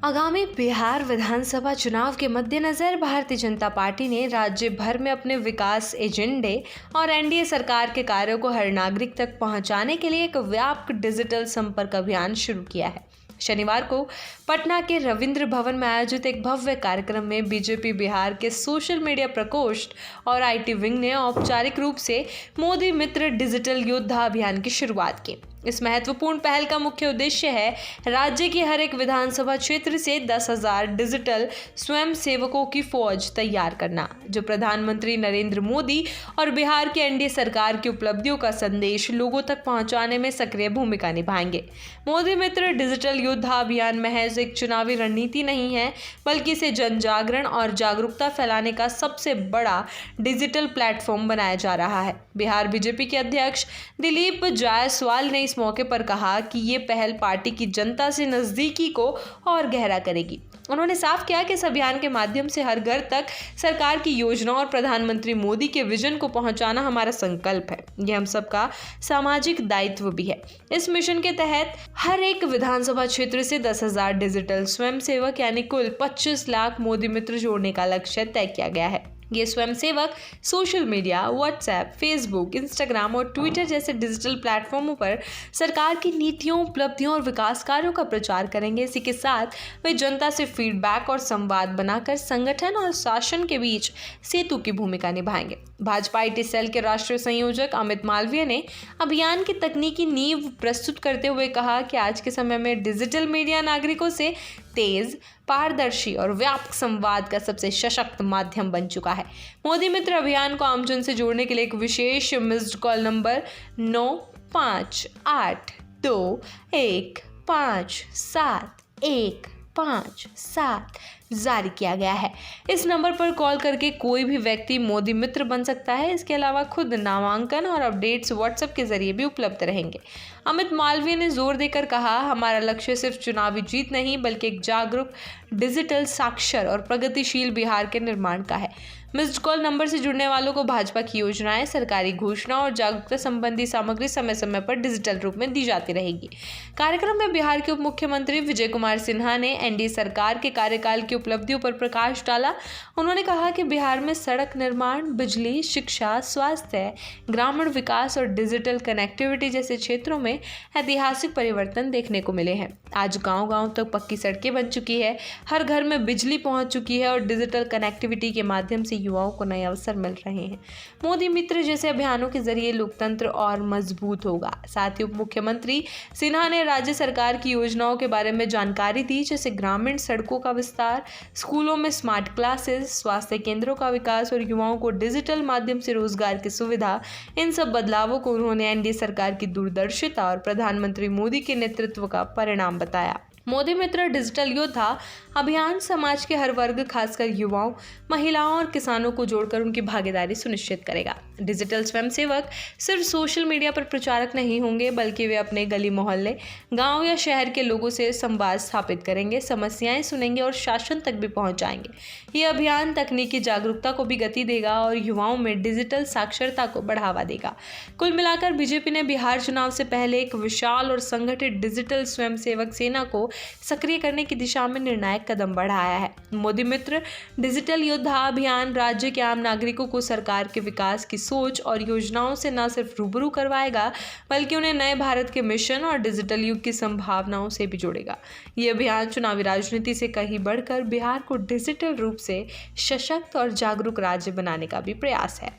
आगामी बिहार विधानसभा चुनाव के मद्देनजर भारतीय जनता पार्टी ने राज्य भर में अपने विकास एजेंडे और एनडीए सरकार के कार्यों को हर नागरिक तक पहुंचाने के लिए एक व्यापक डिजिटल संपर्क अभियान शुरू किया है। शनिवार को पटना के रविंद्र भवन में आयोजित एक भव्य कार्यक्रम में बीजेपी बिहार के सोशल मीडिया प्रकोष्ठ और आईटी विंग ने औपचारिक रूप से मोदी मित्र डिजिटल योद्धा अभियान की शुरुआत की। इस महत्वपूर्ण पहल का मुख्य उद्देश्य है राज्य की हर एक विधानसभा क्षेत्र से 10,000 डिजिटल स्वयं सेवकों की फौज तैयार करना, जो प्रधानमंत्री नरेंद्र मोदी और बिहार की एनडीए सरकार की उपलब्धियों का संदेश लोगों तक पहुंचाने में सक्रिय भूमिका निभाएंगे। मोदी मित्र डिजिटल योद्धा अभियान महज एक चुनावी रणनीति नहीं है, बल्कि इसे जन जागरण और जागरूकता फैलाने का सबसे बड़ा डिजिटल प्लेटफॉर्म बनाया जा रहा है। बिहार बीजेपी के अध्यक्ष दिलीप जायसवाल ने इस मौके पर कहा कि ये पहल पार्टी की जनता से नजदीकी को और गहरा करेगी। उन्होंने साफ किया कि इस अभियान के माध्यम से हर घर तक सरकार की योजनाओं और प्रधानमंत्री मोदी के विजन को पहुंचाना हमारा संकल्प है। यह हम सबका सामाजिक दायित्व भी है। इस मिशन के तहत हर एक विधानसभा क्षेत्र से 10,000 डिजिटल स्वयंसेवक यानी कुल 25 लाख मोदी मित्र जोड़ने का लक्ष्य तय किया गया है। ये स्वयंसेवक social media, WhatsApp, Facebook, Instagram और ट्विटर जैसे डिजिटल प्लेटफॉर्मों पर सरकार की नीतियों, उपलब्धियों और विकास कार्यों का प्रचार करेंगे। इसी के साथ वे जनता से फीडबैक और संवाद बनाकर संगठन और शासन के बीच सेतु की भूमिका निभाएंगे। भाजपा आईटी सेल के राष्ट्रीय संयोजक अमित मालवीय ने अभियान की तकनीकी नींव प्रस्तुत करते हुए कहा कि आज के समय में डिजिटल मीडिया नागरिकों से तेज, पारदर्शी और व्यापक संवाद का सबसे सशक्त माध्यम बन चुका है। मोदी मित्र अभियान को आमजन से जोड़ने के लिए एक विशेष मिस्ड कॉल नंबर 9582157157 जारी किया गया है। इस नंबर पर कॉल करके कोई भी व्यक्ति मोदी मित्र बन सकता है। इसके अलावा खुद नामांकन और अपडेट्स व्हाट्सएप के जरिए भी उपलब्ध रहेंगे। अमित मालवीय ने जोर देकर कहा, हमारा लक्ष्य सिर्फ चुनावी जीत नहीं, बल्कि एक जागरूक, डिजिटल, साक्षर और प्रगतिशील बिहार के निर्माण का है। मिस्ड कॉल नंबर से जुड़ने वालों को भाजपा की योजनाएं, सरकारी घोषणा और जागरूकता संबंधी सामग्री समय समय पर डिजिटल रूप में दी जाती रहेगी। कार्यक्रम में बिहार के उप मुख्यमंत्री विजय कुमार सिन्हा ने एनडीए सरकार के कार्यकाल की उपलब्धियों पर प्रकाश डाला। उन्होंने कहा कि बिहार में सड़क निर्माण, बिजली, शिक्षा, स्वास्थ्य, ग्रामीण विकास और डिजिटल कनेक्टिविटी जैसे क्षेत्रों में ऐतिहासिक परिवर्तन देखने को मिले हैं। आज गांव-गांव तक पक्की सड़कें बन चुकी है, हर घर में बिजली पहुंच चुकी है और डिजिटल कनेक्टिविटी के माध्यम से युवाओं को नए अवसर मिल रहे हैं। मोदी मित्र जैसे अभियानों के जरिए लोकतंत्र और मजबूत होगा। साथ ही उप मुख्यमंत्री सिन्हा ने राज्य सरकार की योजनाओं के बारे में जानकारी दी, जैसे ग्रामीण सड़कों का विस्तार, स्कूलों में स्मार्ट क्लासेस, स्वास्थ्य केंद्रों का विकास और युवाओं को डिजिटल माध्यम से रोजगार की सुविधा। इन सब बदलावों को उन्होंने एनडीए सरकार की दूरदर्शिता और प्रधानमंत्री मोदी के नेतृत्व का परिणाम बताया। मोदी मित्र डिजिटल योद्धा अभियान समाज के हर वर्ग, खासकर युवाओं, महिलाओं और किसानों को जोड़कर उनकी भागीदारी सुनिश्चित करेगा। डिजिटल स्वयंसेवक सिर्फ सोशल मीडिया पर प्रचारक नहीं होंगे, बल्कि वे अपने गली मोहल्ले, गांव या शहर के लोगों से संवाद स्थापित करेंगे, समस्याएं सुनेंगे और शासन तक भी पहुंचाएंगे। ये अभियान तकनीकी जागरूकता को भी गति देगा और युवाओं में डिजिटल साक्षरता को बढ़ावा देगा। कुल मिलाकर बीजेपी ने बिहार चुनाव से पहले एक विशाल और संगठित डिजिटल स्वयंसेवक सेना को सक्रिय करने की दिशा में निर्णायक कदम बढ़ाया है। मोदी मित्र डिजिटल योद्धा अभियान राज्य के आम नागरिकों को सरकार के विकास की सोच और योजनाओं से न सिर्फ रूबरू करवाएगा, बल्कि उन्हें नए भारत के मिशन और डिजिटल युग की संभावनाओं से भी जोड़ेगा। ये अभियान चुनावी राजनीति से कहीं बढ़कर बिहार को डिजिटल रूप से सशक्त और जागरूक राज्य बनाने का भी प्रयास है।